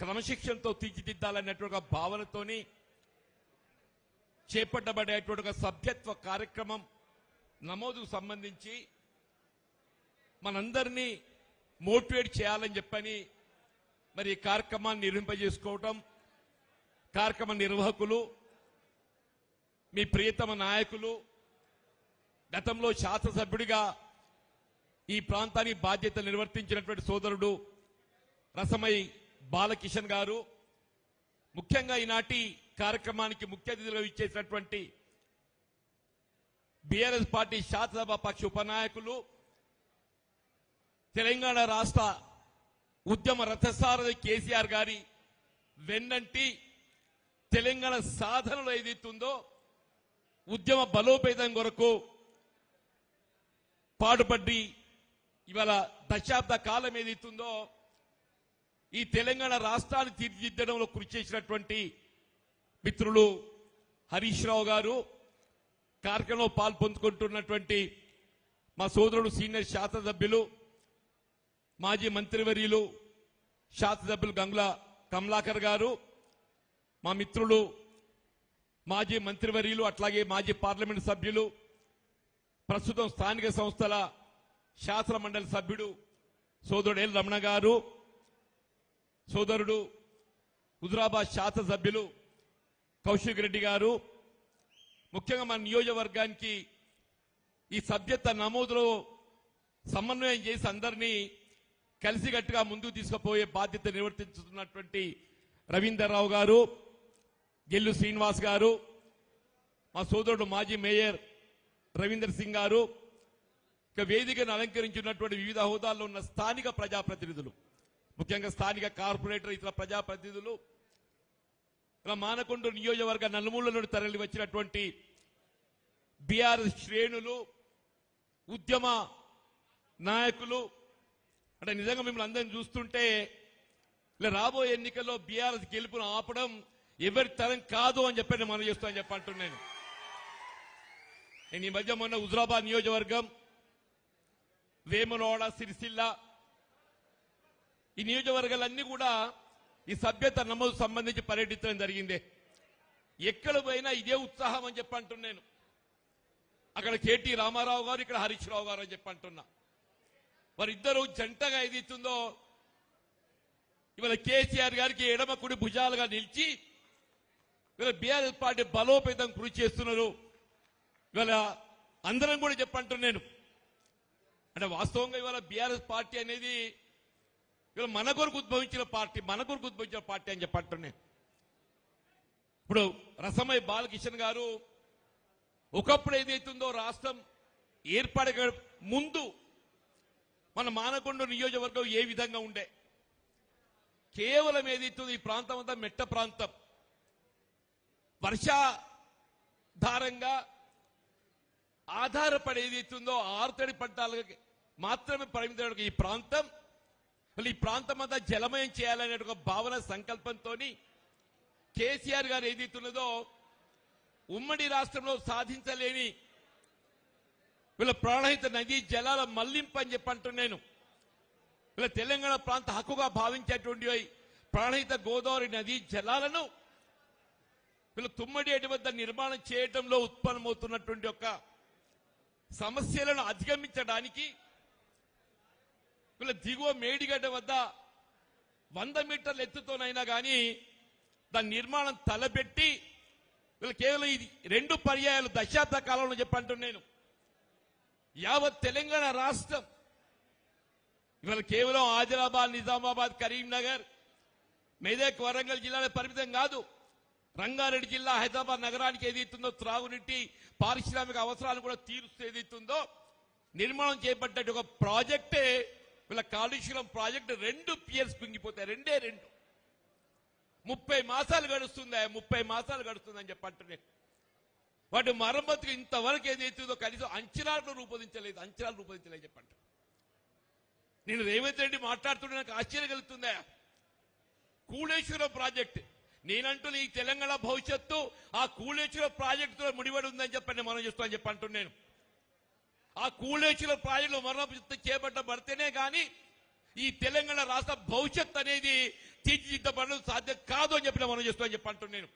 క్రమశిక్షణతో తీర్చిదిద్దాలనేటువంటి భావనతోని చేపట్టబడేటువంటి సభ్యత్వ కార్యక్రమం నమోదుకు సంబంధించి మనందరినీ మోటివేట్ చేయాలని చెప్పని మరి ఈ కార్యక్రమాన్ని నిర్వహింపజేసుకోవటం, కార్యక్రమ నిర్వాహకులు, మీ ప్రియతమ నాయకులు, గతంలో శాసనసభ్యుడిగా ఈ ప్రాంతానికి బాధ్యత నిర్వర్తించినటువంటి సోదరుడు రసమై బాలకిషన్ గారు, ముఖ్యంగా ఈనాటి కార్యక్రమానికి ముఖ్య అతిథిగా ఇచ్చేసినటువంటి బీఆర్ఎస్ పార్టీ శాసనసభ పక్ష ఉపనాయకులు, తెలంగాణ రాష్ట్ర ఉద్యమ రథసారథి కేసీఆర్ గారి వెన్నంటి తెలంగాణ సాధనలో ఏదైతుందో ఉద్యమ బలోపేతం కొరకు పాటుపడి ఇవాళ దశాబ్ద కాలం ఏదైతుందో ఈ తెలంగాణ రాష్ట్రాన్ని తీర్చిదిద్దడంలో కృషి చేసినటువంటి మిత్రులు హరీష్ రావు గారు, కార్యక్రమంలో పాల్పంచుకుంటున్నటువంటి మా సోదరుడు సీనియర్ శాసనసభ్యులు మాజీ మంత్రివర్యులు శాసనసభ్యులు గంగుల కమలాకర్ గారు, మా మిత్రులు మాజీ మంత్రివర్యులు అట్లాగే మాజీ పార్లమెంట్ సభ్యులు, ప్రస్తుతం స్థానిక సంస్థల శాసన మండలి సభ్యుడు సోదరుడు ఎల్ రమణ గారు, సోదరుడు హుజురాబాద్ శాసనసభ్యులు కౌశిక్ రెడ్డి గారు, ముఖ్యంగా మన నియోజకవర్గానికి ఈ సభ్యత్వ నమోదులో సమన్వయం చేసి అందరినీ కలిసికట్టుగా ముందుకు తీసుకుపోయే బాధ్యత నిర్వర్తిస్తున్నటువంటి రవీందర్ రావు గారు, గెల్లు శ్రీనివాస్ గారు, మా సోదరుడు మాజీ మేయర్ రవీందర్ సింగ్ గారు, ఇక వేదికను అలంకరించినటువంటి వివిధ హోదాల్లో ఉన్న స్థానిక ప్రజాప్రతినిధులు, ముఖ్యంగా స్థానిక కార్పొరేటర్ ఇతర ప్రజాప్రతినిధులు, ఇలా మానకొండ నియోజకవర్గ నలుమూల నుండి తరలి వచ్చినటువంటి బీఆర్ఎస్ శ్రేణులు, ఉద్యమ నాయకులు, అంటే నిజంగా మిమ్మల్ని అందరిని చూస్తుంటే ఇలా రాబోయే ఎన్నికల్లో బీఆర్ఎస్ గెలుపును ఆపడం ఎవరి తరం కాదు అని చెప్పి నేను మనం చేస్తానని చెప్పంటున్నాను. నేను ఈ మధ్య మొన్న హుజురాబాద్ నియోజకవర్గం, వేములవాడ, సిరిసిల్ల ఈ నియోజకవర్గాలన్నీ కూడా ఈ సభ్యత నమోదు సంబంధించి పర్యటించడం జరిగింది. ఎక్కడ పోయినా ఇదే ఉత్సాహం అని చెప్పంటున్నాను. అక్కడ కేటీ రామారావు గారు, ఇక్కడ హరీష్ రావు గారు అని చెప్పంటున్నా. వారిద్దరూ జంటగా ఏదైతుందో ఇవాళ కేసీఆర్ గారికి ఎడమ కుడి భుజాలుగా నిలిచి ఇవాళ బీఆర్ఎస్ పార్టీ బలోపేతం కృషి చేస్తున్నారు. ఇవాళ అందరం కూడా చెప్పంటున్నాను. అంటే వాస్తవంగా ఇవాళ బీఆర్ఎస్ పార్టీ అనేది ఇవాళ మన కొరకు ఉద్భవించిన పార్టీ అని చెప్పంటున్నాను. ఇప్పుడు రసమై బాలకిషన్ గారు ఒకప్పుడు ఏదైతుందో రాష్ట్రం ఏర్పడక ముందు మన మానకొండ నియోజకవర్గం ఏ విధంగా ఉండే, కేవలం ఏదైతుందో ఈ ప్రాంతం అంతా మెట్ట ప్రాంతం, వర్షాధారంగా ఆధారపడి ఏదైతుందో ఆరుతడి పంటలకు మాత్రమే పరిమితం ఈ ప్రాంతం, ఈ ప్రాంతం అంతా జలమయం చేయాలనే ఒక భావన సంకల్పంతో కేసీఆర్ గారు ఏదైతున్నదో ఉమ్మడి రాష్ట్రంలో సాధించలేని వీళ్ళ ప్రాణహిత నదీ జలాల మళ్లింపు అని చెప్పంటున్నాను. వీళ్ళ తెలంగాణ ప్రాంత హక్కుగా భావించేటువంటి ప్రాణహిత గోదావరి నదీ జలాలను వీళ్ళ తుమ్మడి వద్ద నిర్మాణం చేయడంలో ఉత్పన్నమవుతున్నటువంటి ఒక సమస్యలను అధిగమించడానికి వీళ్ళ దిగువ మేడిగడ్డ వద్ద 100 మీటర్ల ఎత్తుతోనైనా కానీ దాని నిర్మాణం తలపెట్టి వీళ్ళు కేవలం ఇది 2 పర్యాయాలు దశాబ్ద కాలంలో చెప్పంటున్నాను. యావత్ తెలంగాణ రాష్ట్రం ఇవాళ కేవలం ఆదిలాబాద్, నిజామాబాద్, కరీంనగర్, మెదక్, వరంగల్ జిల్లాలో పరిమితం కాదు. రంగారెడ్డి జిల్లా, హైదరాబాద్ నగరానికి ఏదైతుందో త్రాగునీటి పారిశ్రామిక అవసరాలు కూడా తీరుస్తూ ఏదైతుందో నిర్మాణం చేపట్టే ఒక ప్రాజెక్టే వీళ్ళ కాళేశ్వరం ప్రాజెక్టు. 2 పియర్స్ కుంగిపోతాయి, 2 30 మాసాలు గడుస్తుందా, 30 మాసాలు గడుస్తుందని చెప్పంటున్నాను. వాటి మరమ్మతుకు ఇంతవరకు ఏదైతుందో కనీసం అంచనాలు రూపొందించలేదు చెప్పంట. నేను రేవంత్ రెడ్డి మాట్లాడుతుంటే నాకు ఆశ్చర్యం కలుగుతుందా. కూళేశ్వరం ప్రాజెక్ట్ నేనంటూ ఈ తెలంగాణ భవిష్యత్తు ఆ కూళేశ్వరం ప్రాజెక్టుతో ముడిపడి ఉందని చెప్పండి మనం చేస్తామని చెప్పంటున్నాను. ఆ కూళేశ్వరం ప్రాజెక్టులో మరమ్మతు చేపట్టబడితేనే కానీ ఈ తెలంగాణ రాష్ట్ర భవిష్యత్ అనేది తీర్చిదిద్దబడడం సాధ్యం కాదు అని చెప్పి మనం చేస్తామని చెప్పి అంటున్నాను నేను.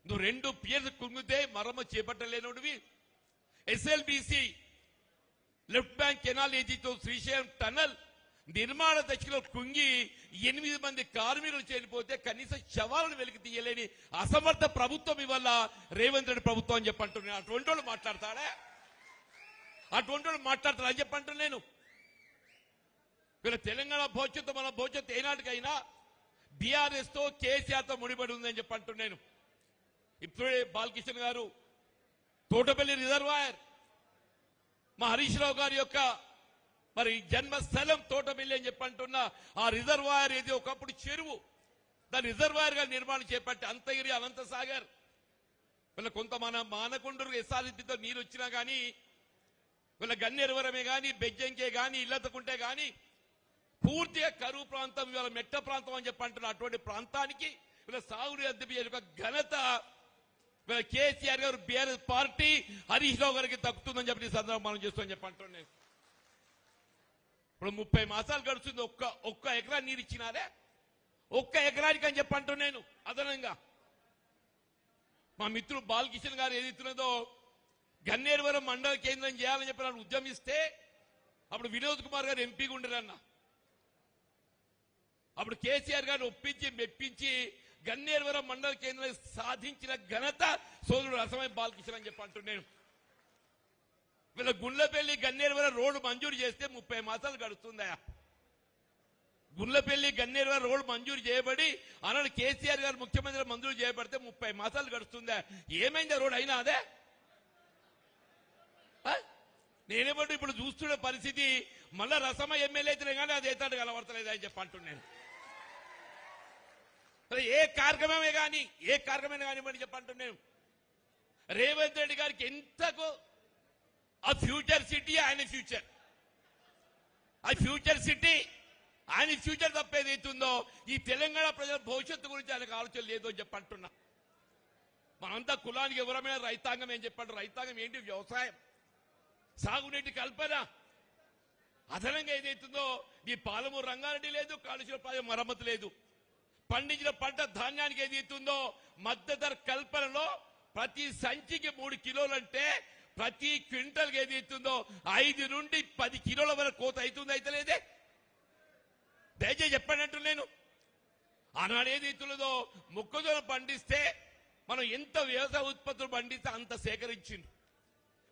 నువ్వు 2 పియర్స్ కుంగితే మరమ్మతు చేపట్టలేనుడివి. ఎస్ఎల్బిసి లెఫ్ట్ బ్యాంక్ కెనాల్ ఏదైతే శ్రీశైలం టనల్ నిర్మాణ దశలో కుంగి 8 మంది కార్మికులు చనిపోతే కనీసం శవాలను వెలికి తీయలేని అసమర్థ ప్రభుత్వం ఇవాళ రేవంత్ రెడ్డి ప్రభుత్వం అని చెప్పంటున్నాను. అటువంటి వాళ్ళు మాట్లాడతాడా? అటువంటి వాళ్ళు మాట్లాడతారా అని చెప్పంటున్నాను నేను. వీళ్ళ తెలంగాణ భవిష్యత్తు మన భవిష్యత్తు ఏనాటికైనా బీఆర్ఎస్ తో కేసీఆర్ తో ముడిపడి ఉందని చెప్పంటున్నాను. ఇప్పుడే బాలకృష్ణ గారు తోటపల్లి రిజర్వాయర్ మా హరీష్ రావు గారి యొక్క మరి జన్మస్థలం తోటపల్లి అని చెప్పంటున్న ఆ రిజర్వాయర్ ఏది ఒకప్పుడు చెరువు, దాని రిజర్వాయర్ గా నిర్మాణం చేపట్టి అంతగిరి అనంత సాగర్ వీళ్ళ కొంత మన మానకొండూరు ఎస్ఆర్ఎస్పీతో నీరు వచ్చినా కానీ వీళ్ళ గన్నేరువరమే కానీ బెజ్జంకే కానీ ఇల్లతకుంటే కానీ పూర్తిగా కరువు ప్రాంతం ఇవాళ మెట్ట ప్రాంతం అని చెప్పంటున్న అటువంటి ప్రాంతానికి వీళ్ళ సాగుని అద్దె ఘనత వీళ్ళ కేసీఆర్ గారు బీఆర్ఎస్ పార్టీ హరీష్ రావు గారికి దక్కుతుందని చెప్పి ఈ సందర్భం మనం చేస్తామని చెప్పంటున్నాను. ఇప్పుడు 30 మాసాలు గడుస్తుంది. ఒక్క ఎకరా నీరు ఇచ్చినారే, ఒక్క ఎకరానికి అని చెప్పంటున్నాను. అదనంగా మా మిత్రుడు బాలకిషన్ గారు ఏదైతున్నదో గన్నేరువరం మండల కేంద్రం చేయాలని చెప్పి నన్ను ఉద్యమిస్తే అప్పుడు వినోద్ కుమార్ గారు ఎంపీగా ఉండరన్న. అప్పుడు కేసీఆర్ గారిని ఒప్పించి మెప్పించి గన్నేరువరం మండల కేంద్రం సాధించిన ఘనత సోదరుడు రసమై బాలకిషన్ అని చెప్పి అంటున్నాను. వీళ్ళ గుండ్లపల్లి గన్నేరువరం రోడ్డు మంజూరు చేస్తే 30 మాసాలు గడుస్తుందా? గుండ్లపల్లి గన్నేరువరం రోడ్డు మంజూరు చేయబడి అన్నాడు కేసీఆర్ గారు ముఖ్యమంత్రి మంజూరు చేయబడితే 30 మాసాలు గడుస్తుందా? ఏమైంది రోడ్డు అయినా అదే? నేనేమంటూ ఇప్పుడు చూస్తున్న పరిస్థితి మళ్ళా రసమ ఎమ్మెల్యే అయితేనే కానీ అది ఏతాడు కలవడతలేదు అని చెప్పి అంటున్నాను. ఏ కార్యక్రమమే కానీ మరి చెప్పంటున్నాను. రేవంత్ రెడ్డి గారికి ఎంతకు ఆ ఫ్యూచర్ సిటీ ఆయన ఫ్యూచర్, ఆ ఫ్యూచర్ సిటీ ఆయన ఫ్యూచర్ తప్పేది అవుతుందో ఈ తెలంగాణ ప్రజల భవిష్యత్తు గురించి ఆయనకు ఆలోచన లేదు అని చెప్పంటున్నా. మనంతా కులానికి ఎవరమైనా రైతాంగం ఏం చెప్పంటారు? రైతాంగం ఏంటి? వ్యవసాయం, సాగునీటి కల్పన. అదనంగా ఏదైతుందో ఈ పాలమూరు రంగారెడ్డి లేదు, కాళేశ్వరం మరమ్మతు లేదు. పండించిన పంట ధాన్యానికి ఏదైతుందో మద్దతు ధర కల్పనలో ప్రతి సంచికి 3 కిలోలంటే ప్రతి క్వింటల్కి ఏదైతుందో 5 నుండి 10 కిలోల వరకు కోత అవుతుంది, అయితే లేదే? దయచేసి చెప్పండి నేను. ఆనాడు ఏదైతున్నదో మొక్కజొన్న పండిస్తే మనం ఎంత వ్యవసాయ ఉత్పత్తులు పండిస్తే అంత సేకరించింది.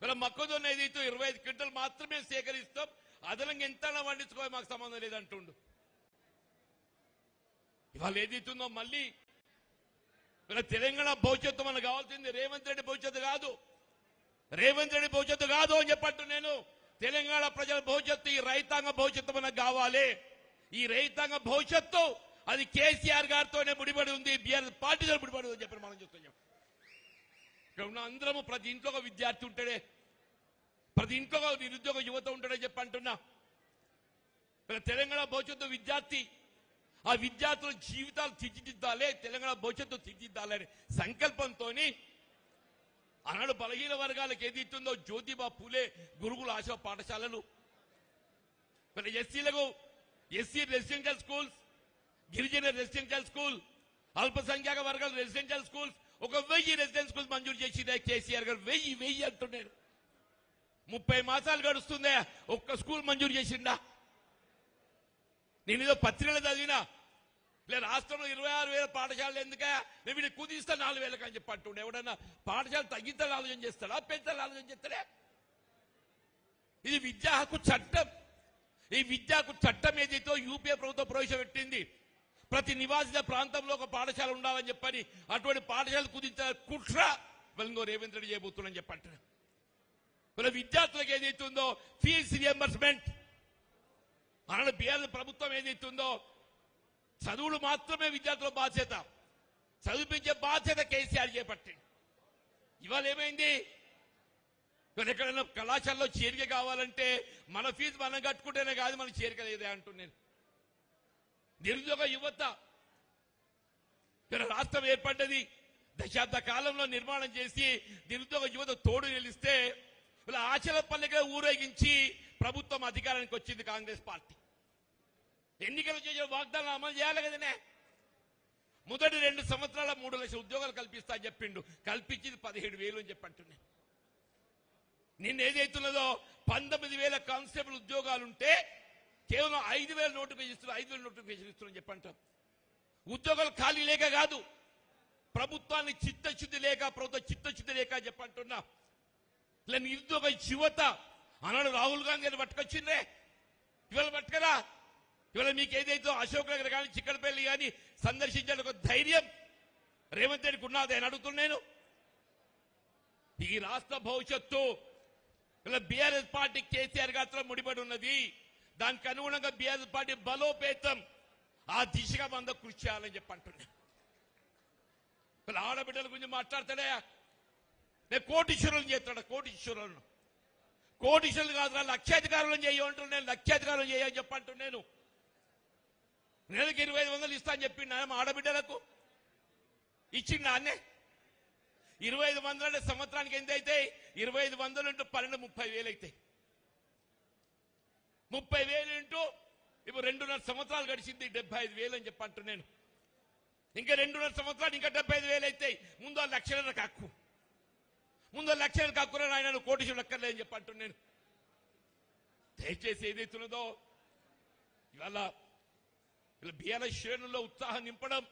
ఇలా మొక్కజొన్న ఏదైతే 25 క్వింటల్ మాత్రమే సేకరిస్తాం, అదనంగా ఎంత పండించుకోవాలి మాకు సంబంధం లేదంటుండు. ఇవాళ ఏదైతుందో మళ్ళీ ఇలా తెలంగాణ భవిష్యత్తు మనకు కావాల్సింది రేవంత్ రెడ్డి భవిష్యత్తు కాదు, రేవంత్ రెడ్డి భవిష్యత్తు కాదు అని చెప్పట్టు నేను. తెలంగాణ ప్రజల భవిష్యత్తు, ఈ రైతాంగ భవిష్యత్తు మనకు కావాలి. ఈ రైతాంగ భవిష్యత్తు అది కేసీఆర్ గారితోనే ముడిపడి ఉంది, బీఆర్ఎస్ పార్టీతో ముడిపడి ఉంది అని చెప్పి మనం చూస్తున్నాం. ఇక్కడ ఉన్న అందరము ప్రతి ఇంట్లో ఒక విద్యార్థి ఉంటాడే, ప్రతి ఇంట్లో ఒక నిరుద్యోగ యువత ఉంటాడని చెప్పి అంటున్నా. తెలంగాణ భవిష్యత్తు విద్యార్థి, ఆ విద్యార్థుల జీవితాలు తీర్చిదిద్దాలి, తెలంగాణ భవిష్యత్తు తీర్చిదిద్దాలని సంకల్పంతో ఆనాడు బలహీన వర్గాలకు ఏదైతుందో జ్యోతిబా పూలే గురుకుల ఆశ్రమ పాఠశాలలు, ఎస్సీలకు ఎస్సీ రెసిడెన్షియల్ స్కూల్స్, గిరిజన రెసిడెన్షియల్ స్కూల్, అల్పసంఖ్యాక వర్గాల రెసిడెన్షియల్ స్కూల్స్, 1000 రెసిడెన్షియల్ స్కూల్స్ మంజూరు చేసిందే కేసీఆర్ గారు. 1000 అంటున్నాడు. 30 మాసాలు గడుస్తుందే, ఒక్క స్కూల్ మంజూరు చేసిండా? నేనేదో పత్రికలు చదివినా లేదు రాష్ట్రంలో 26,000 పాఠశాలలు ఎందుక నేను వీడిని కుదిస్తా 4,000 అని చెప్పి అంటుండే. ఎవడన్నా పాఠశాల తగ్గించాలని ఆలోచన చేస్తాడా, పెంచాలని ఆలోచన చేస్తాడే? ఇది విద్యా హక్కు చట్టం. ఈ విద్యా హక్కు చట్టం ఏదైతే యూపీఏ ప్రభుత్వం ప్రవేశపెట్టింది, ప్రతి నివాసిత ప్రాంతంలో ఒక పాఠశాల ఉండాలని చెప్పని అటువంటి పాఠశాల కుదించిన కుట్ర ఇంకో రేవంత్ రెడ్డి చేయబోతున్నాని చెప్పంటారు. విద్యార్థులకు ఏదైతుందో ఫీజు రియంబర్స్మెంట్ అలా బీఆర్ఎస్ ప్రభుత్వం ఏదైతుందో చదువులు మాత్రమే విద్యార్థుల బాధ్యత, చదివించే బాధ్యత కేసీఆర్ చేపట్టి. ఇవాళ ఏమైంది? ఎక్కడైనా కళాశాలలో చేరిక కావాలంటే మన ఫీజు మనం కట్టుకుంటేనే కాదు, మనకు చేరిక లేదే అంటున్నాను. నిరుద్యోగ యువత రాష్ట్రం ఏర్పడ్డది, దశాబ్ద కాలంలో నిర్మాణం చేసి నిరుద్యోగ యువత తోడు నిలిస్తే ఇలా ఆచల పల్లెగా ఊరేగించి ప్రభుత్వం అధికారానికి వచ్చింది కాంగ్రెస్ పార్టీ. ఎన్నికలు చేసే వాగ్దానం అమలు చేయాలి కదనే. మొదటి 2 సంవత్సరాల 3 లక్షల ఉద్యోగాలు కల్పిస్తా అని చెప్పిండు. కల్పించింది 17,000 అని చెప్పంటున్నా. నిన్న ఏదైతున్నదో 19,000 కానిస్టేబుల్ ఉద్యోగాలుంటే కేవలం 5,000 నోటిఫికేషన్ ఇస్తున్నారు, 5,000 నోటిఫికేషన్ ఇస్తున్నారని చెప్పంటాం. ఉద్యోగాలు ఖాళీ లేక కాదు, ప్రభుత్వాన్ని చిత్తశుద్ధి లేక, ప్రభుత్వ చిత్తశుద్ధి లేక చెప్పంటున్నా. ఇలా నిరుద్యోగ యువత అన్నాడు రాహుల్ గాంధీ గారిని పట్టుకొచ్చిందే, ఇవాళ పట్టుకరా. ఇవాళ మీకు ఏదైతే అశోక్ నగర్ కానీ చిక్కడపల్లి కానీ సందర్శించడానికి ఒక ధైర్యం రేవంత్ రెడ్డికి ఉన్నది అని అడుగుతున్నాను. ఈ రాష్ట్ర భవిష్యత్తు ఇలా బీఆర్ఎస్ పార్టీ కేసీఆర్ గారితో ముడిపడి ఉన్నది. దానికి అనుగుణంగా బీఆర్ఎస్ పార్టీ బలోపేతం ఆ దిశగా మనం కృషి చేయాలని చెప్పంటున్నా. ఇలా ఆడబిడ్డల గురించి మాట్లాడతాడే, నేను కోటీశ్వరులను చేస్తాడు. కోటీశ్వరులు కాదు, లక్షాధికారులను చేయమంటున్నాను. నేను లక్షాధికారులు చేయని చెప్పంటున్నాను. నెలకి 2,500 ఇస్తా అని చెప్పిండు మా ఆడబిడ్డలకు. ఇచ్చిండు అన్నే 2,500 అంటే సంవత్సరానికి ఎంత అవుతాయి? 2,500 ఇంటూ 12 30,000 అవుతాయి. 30,000 ఇంటూ ఇప్పుడు 2.5 సంవత్సరాలు గడిచింది 75,000 అని చెప్పంటు నేను. ఇంకా 2.5 సంవత్సరాలు ఇంకా 75,000 అవుతాయి. ముందు 1,00,000 హక్కు, ముందు 1,00,000 హక్కున ఆయన కోటీశ్వరులు అక్కర్లేదని చెప్పంటు నేను. దయచేసి ఏదైతున్నదో ఇవాళ బీఆర్ఎస్ శ్రేణుల్లో ఉత్సాహం నింపడం,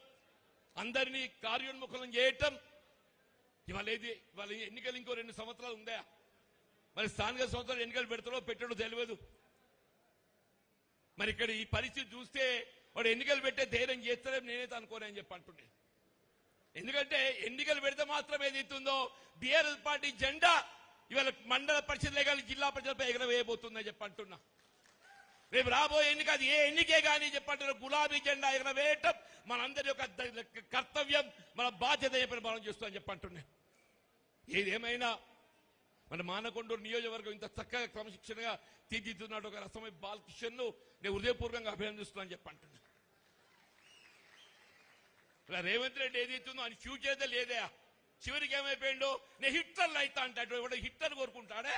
అందరినీ కార్యోన్ముఖం చేయటం. ఇవాళ ఎన్నికలు ఇంకో 2 సంవత్సరాలు ఉందా? మరి స్థానిక సంవత్సరాలు ఎన్నికలు పెడతాడో పెట్టడో తెలియదు. మరి ఇక్కడ ఈ పరిస్థితి చూస్తే వాడు ఎన్నికలు పెట్టే ధైర్యం చేస్తాడని నేనైతే అనుకోనని చెప్పి అంటుండే. ఎందుకంటే ఎన్నికలు పెడితే మాత్రం ఏదైతుందో బీఆర్ఎస్ పార్టీ జెండా ఇవాళ మండల పరిషత్లే కానీ జిల్లా పరిషత్పై ఎగరవేయబోతుందని చెప్పి అంటున్నా. రేపు రాబోయే ఎన్నిక అది ఏ ఎన్నికే కానీ చెప్పంటున్న గులాబీ జెండా ఎగరవేయటం మనందరి యొక్క కర్తవ్యం, మన బాధ్యత చెప్పని మనం చేస్తామని చెప్పంటున్నా. ఏదేమైనా మన మానకొండూరు నియోజకవర్గం ఇంత చక్కగా క్రమశిక్షణగా తీర్చిదిద్దున్నాడు ఒక రసమై బాలకిషన్ ను నేను హృదయపూర్వకంగా అభినందిస్తున్నాను చెప్పంటున్నా. ఇలా రేవంత్ రెడ్డి ఏదైతుందో అని ఫ్యూచర్ లేదే. చివరికి ఏమైపోయిందో నేను హిట్లర్లు అవుతా అంటాడు. ఎవడో హిట్లర్ కోరుకుంటాడే?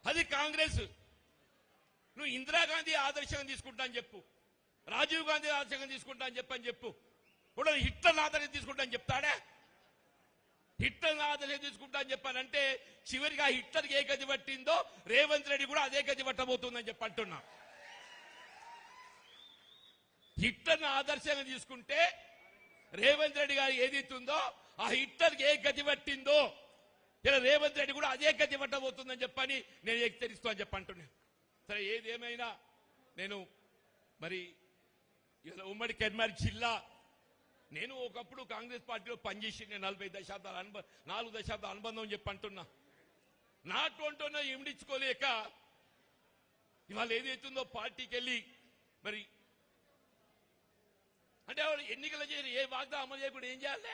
అది కాంగ్రెస్. నువ్వు ఇందిరాగాంధీ ఆదర్శంగా తీసుకుంటా అని చెప్పు, రాజీవ్ గాంధీ ఆదర్శంగా తీసుకుంటా అని చెప్పు. ఇప్పుడు హిట్లర్ ఆదర్శం తీసుకుంటా అని చెప్తాడే? హిట్లర్ ఆదర్శం తీసుకుంటా అని చెప్పానంటే చివరికి ఆ హిట్లర్కి ఏ గది పట్టిందో రేవంత్ రెడ్డి కూడా అదే గది పట్టబోతుందని చెప్పి అంటున్నా. హిట్లర్ని ఆదర్శంగా తీసుకుంటే రేవంత్ రెడ్డి గారు ఏదైతుందో ఆ హిట్లర్కి ఏ గది పట్టిందో ఇలా రేవంత్ రెడ్డి కూడా అదే గది పట్టబోతుందని చెప్పని నేను హెచ్చరిస్తూ అని చెప్పి అంటున్నా. సరే, ఏదేమైనా నేను మరి ఉమ్మడి కరీంనగర్ జిల్లా నేను ఒకప్పుడు కాంగ్రెస్ పార్టీలో పనిచేసి నేను 4 దశాబ్దాల అనుబంధం చెప్పి అంటున్నా. నాటోంటోనో ఇమిడించుకోలేక ఇవాళ ఏదైతుందో పార్టీకి వెళ్ళి మరి అంటే ఎన్నికలు చేసి ఏ వాగ్దానం అమలు చేయకుండా ఏం చేయాలి?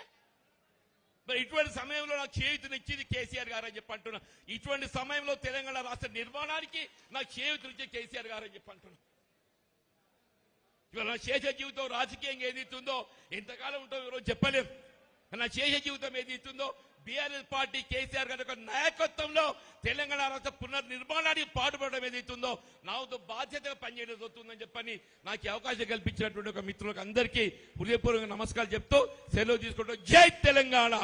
మరి ఇటువంటి సమయంలో నాకు చేయూతనిచ్చింది కేసీఆర్ గారు అని చెప్పి అంటున్నా. ఇటువంటి సమయంలో తెలంగాణ రాష్ట్ర నిర్మాణానికి నాకు చేయూతనిచ్చే కేసీఆర్ గారు అని చెప్పి అంటున్నా. ఇవాళ నా శేష జీవితం రాజకీయంగా ఏదైతుందో ఎంతకాలం ఉంటుందో ఈరోజు చెప్పలేము. నా శేష జీవితం ఏదైతుందో బీఆర్ఎస్ పార్టీ కేసీఆర్ గారి యొక్క నాయకత్వంలో తెలంగాణ రాష్ట్ర పునర్నిర్మాణానికి పాటుపడడం ఏదైతుందో నాతో బాధ్యతగా పనిచేయడం జరుగుతుందని చెప్పని నాకు అవకాశం కల్పించినటువంటి ఒక మిత్రులకు అందరికీ హృదయపూర్వక నమస్కారాలు చెప్తూ సెలవు తీసుకుంటూ జై తెలంగాణ.